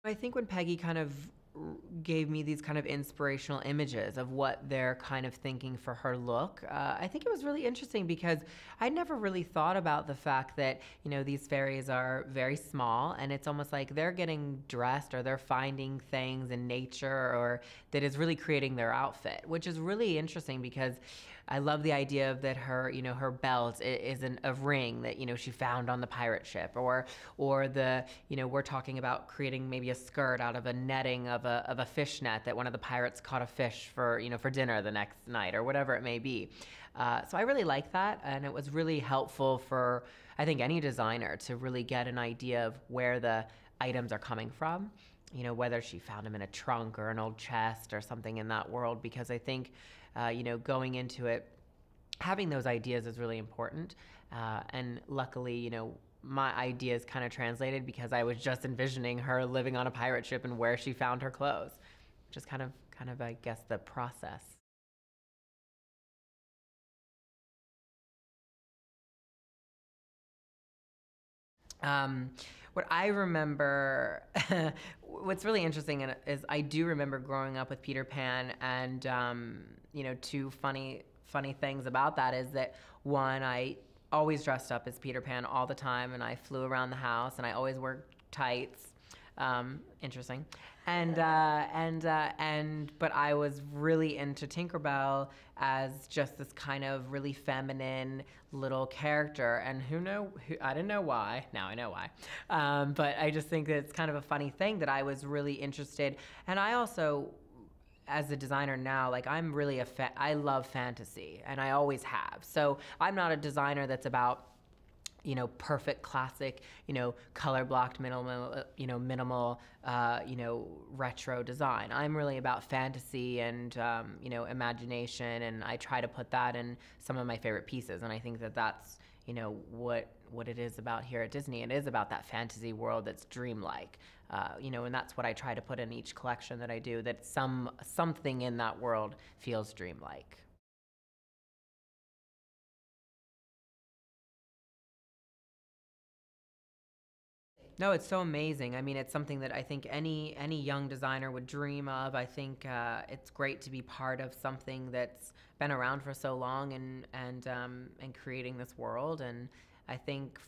I think when Peggy kind of gave me these kind of inspirational images of what they're kind of thinking for her look, I think it was really interesting because I never really thought about the fact that, these fairies are very small and it's almost like they're getting dressed or they're finding things in nature or that is really creating their outfit, which is really interesting because I love the idea of that her belt is a ring that, she found on the pirate ship or we're talking about creating maybe a skirt out of a netting of a fish net that one of the pirates caught a fish for dinner the next night or whatever it may be. So I really like that, and it was really helpful for, I think, any designer to really get an idea of where the items are coming from. Whether she found them in a trunk or an old chest or something in that world, because I think, going into it, having those ideas is really important. And luckily, my ideas kind of translated because I was just envisioning her living on a pirate ship and where she found her clothes, which is kind of, I guess, the process. Um, what I remember, what's really interesting is I do remember growing up with Peter Pan, and two funny things about that is that one, I always dressed up as Peter Pan all the time, and I flew around the house, and I always wore tights. Interesting. But I was really into Tinkerbell as just this kind of really feminine little character. And I didn't know why. Now I know why. But I just think that it's kind of a funny thing that I was really interested. And I also, as a designer now, like I'm really I love fantasy, and I always have. So I'm not a designer that's about perfect classic, color blocked minimal, retro design. I'm really about fantasy and, imagination, and I try to put that in some of my favorite pieces. And I think that that's, what it is about here at Disney. It is about that fantasy world that's dreamlike, and that's what I try to put in each collection that I do, that something in that world feels dreamlike. No, it's so amazing. I mean, it's something that I think any young designer would dream of. I think it's great to be part of something that's been around for so long and creating this world. And I think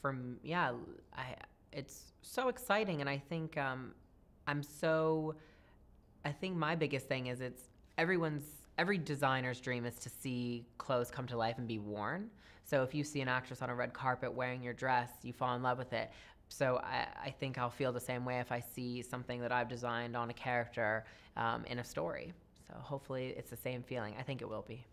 it's so exciting. And I think I'm so I think my biggest thing is every designer's dream is to see clothes come to life and be worn. So if you see an actress on a red carpet wearing your dress, you fall in love with it. So I think I'll feel the same way if I see something that I've designed on a character in a story. So hopefully it's the same feeling. I think it will be.